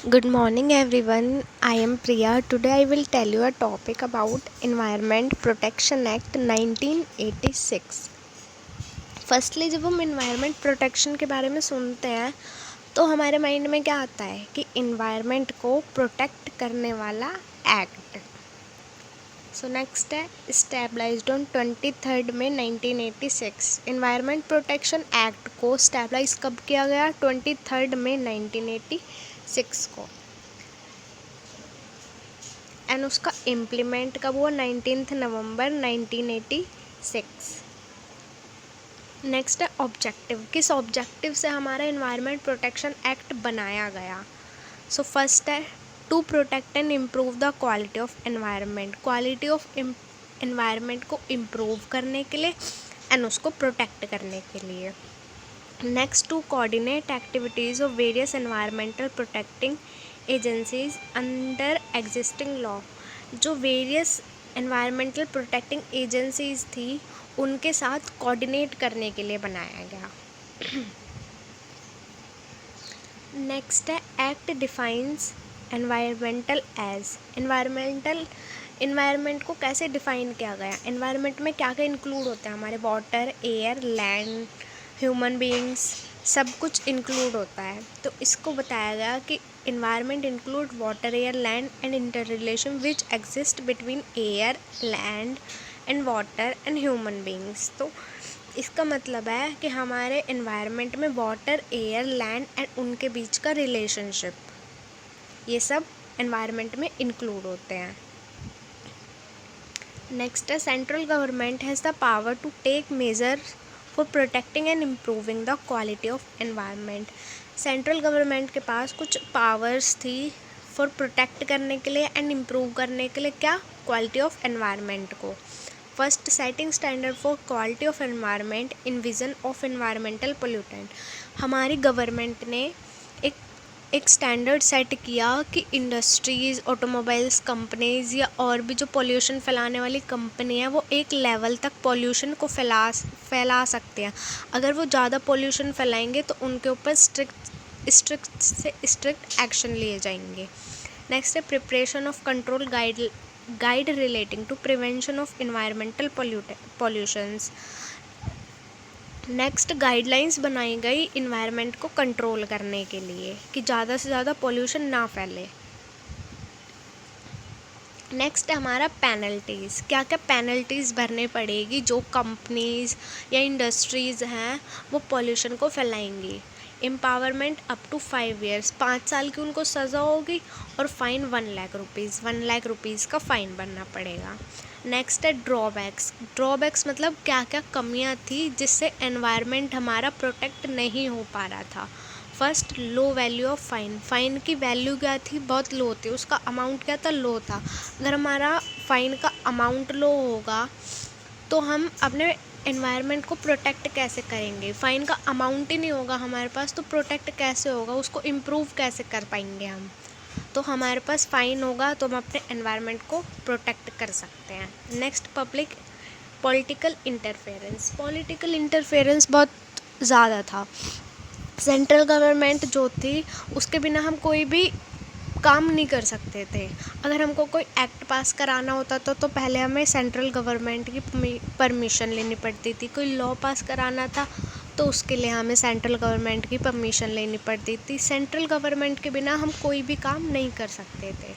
Good morning everyone. I am Priya. Today I will tell you a topic about Environment Protection Act 1986. Firstly जब हम environment protection के बारे में सुनते हैं तो हमारे माइंड में क्या आता है कि इन्वायरमेंट को प्रोटेक्ट करने वाला एक्ट। सो नेक्स्ट है स्टेबलाइज्ड ऑन 23 मई 1986। इन्वायरमेंट प्रोटेक्शन एक्ट को स्टेबलाइज कब किया गया? 23 मई 1986 को। एंड उसका इम्प्लीमेंट कब हुआ? 19 नवंबर 1986। नेक्स्ट है ऑब्जेक्टिव। किस ऑब्जेक्टिव से हमारा इन्वायरमेंट प्रोटेक्शन एक्ट बनाया गया? सो फर्स्ट है to protect and improve the quality of environment. Quality of environment को इम्प्रूव करने के लिए एंड उसको प्रोटेक्ट करने के लिए। Next to coordinate activities of various environmental protecting agencies under existing law. जो वेरियस एनवायरमेंटल प्रोटेक्टिंग एजेंसीज थी उनके साथ कोऑर्डिनेट करने के लिए बनाया गया। नेक्स्ट है act defines environmental as. Environment को कैसे डिफाइन किया गया? इन्वायरमेंट में क्या क्या इंक्लूड होता है? हमारे water, air, land, human beings, सब कुछ इंक्लूड होता है। तो इसको बताया गया कि environment include water, air, land and inter relation which exist between air, land and water and human beings. तो इसका मतलब है कि हमारे इन्वायरमेंट में वाटर, एयर, लैंड एंड उनके बीच का रिलेशनशिप, ये सब इन्वायरमेंट में इंक्लूड होते हैं। नेक्स्ट है central government has the power to take measure for protecting and improving the quality of environment. Central government के पास कुछ पावर्स थी फॉर प्रोटेक्ट करने के लिए एंड इम्प्रूव करने के लिए। क्या? क्वालिटी ऑफ एनवायरनमेंट को। First, setting standard for quality of environment in vision of environmental pollutant. हमारी गवर्नमेंट ने एक स्टैंडर्ड सेट किया कि इंडस्ट्रीज़, ऑटोमोबाइल्स कंपनीज़ या और भी जो पोल्यूशन फैलाने वाली कंपनी है वो एक लेवल तक पोल्यूशन को फैला सकते हैं। अगर वो ज़्यादा पोल्यूशन फैलाएंगे तो उनके ऊपर स्ट्रिक्ट एक्शन लिए जाएंगे। नेक्स्ट है preparation of control guide relating to prevention of environmental pollutions. Next, guidelines बनाई गई इन्वायरमेंट को कंट्रोल करने के लिए कि ज़्यादा से ज़्यादा पोल्यूशन ना फैले। नेक्स्ट हमारा पेनल्टीज़। क्या क्या पेनल्टीज़ भरने पड़ेगी जो कंपनीज़ या इंडस्ट्रीज़ हैं वो पोल्यूशन को फैलाएंगी? एम्पावरमेंट अप टू 5 ईयर्स, 5 साल की उनको सज़ा होगी और fine 1 lakh rupees, 1 lakh rupees का फ़ाइन भरना पड़ेगा। नेक्स्ट है ड्रॉबैक्स मतलब क्या क्या कमियां थी जिससे एनवायरनमेंट हमारा प्रोटेक्ट नहीं हो पा रहा था। First, low value of fine की वैल्यू क्या थी? बहुत लो थी। उसका अमाउंट क्या था? लो था। अगर हमारा फ़ाइन का अमाउंट लो होगा तो हम अपने एनवायरनमेंट को प्रोटेक्ट कैसे करेंगे? फ़ाइन का अमाउंट ही नहीं होगा हमारे पास तो प्रोटेक्ट कैसे होगा? उसको इम्प्रूव कैसे कर पाएंगे हम? तो हमारे पास फ़ाइन होगा तो हम अपने एनवायरनमेंट को प्रोटेक्ट कर सकते हैं। नेक्स्ट, पॉलिटिकल इंटरफेरेंस बहुत ज़्यादा था। सेंट्रल गवर्नमेंट जो थी उसके बिना हम कोई भी काम नहीं कर सकते थे। अगर हमको कोई एक्ट पास कराना होता तो पहले हमें सेंट्रल गवर्नमेंट की परमिशन लेनी पड़ती थी। कोई लॉ पास कराना था तो उसके लिए हमें सेंट्रल गवर्नमेंट की परमिशन लेनी पड़ती थी। सेंट्रल गवर्नमेंट के बिना हम कोई भी काम नहीं कर सकते थे।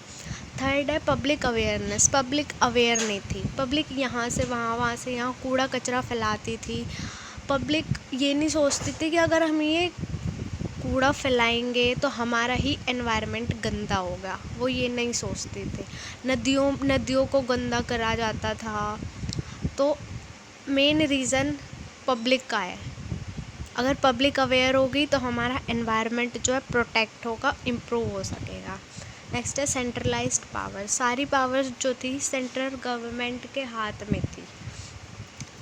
थर्ड है पब्लिक अवेयरनेस। पब्लिक अवेयर नहीं थी। पब्लिक यहाँ से वहाँ से यहाँ कूड़ा कचरा फैलाती थी। पब्लिक ये नहीं सोचती थी कि अगर हम ये कूड़ा फैलाएंगे तो हमारा ही एनवायरनमेंट गंदा होगा, वो ये नहीं सोचते थे। नदियों को गंदा करा जाता था। तो मेन रीज़न पब्लिक का है। अगर पब्लिक अवेयर होगी तो हमारा एनवायरनमेंट जो है प्रोटेक्ट होगा, इम्प्रूव हो सकेगा। नेक्स्ट है सेंट्रलाइज्ड पावर। सारी पावर्स जो थी सेंट्रल गवर्नमेंट के हाथ में थी।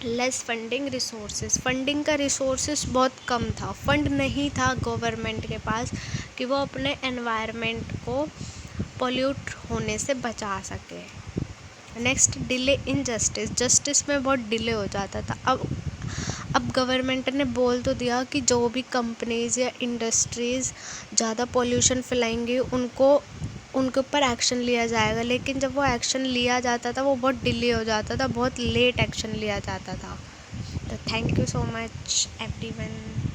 Less funding resources. फंडिंग का रिसोर्सेज बहुत कम था। फंड नहीं था गवर्नमेंट के पास कि वो अपने एनवायरनमेंट को पोल्यूट होने से बचा सके। नेक्स्ट, डिले इन जस्टिस में बहुत डिले हो जाता था। अब अब गवर्नमेंट ने बोल तो दिया कि जो भी कंपनीज़ या इंडस्ट्रीज़ ज़्यादा पोल्यूशन फैलाएंगे उनके ऊपर एक्शन लिया जाएगा, लेकिन जब वो एक्शन लिया जाता था वो बहुत डिले हो जाता था, बहुत लेट एक्शन लिया जाता था। तो thank you so much everyone.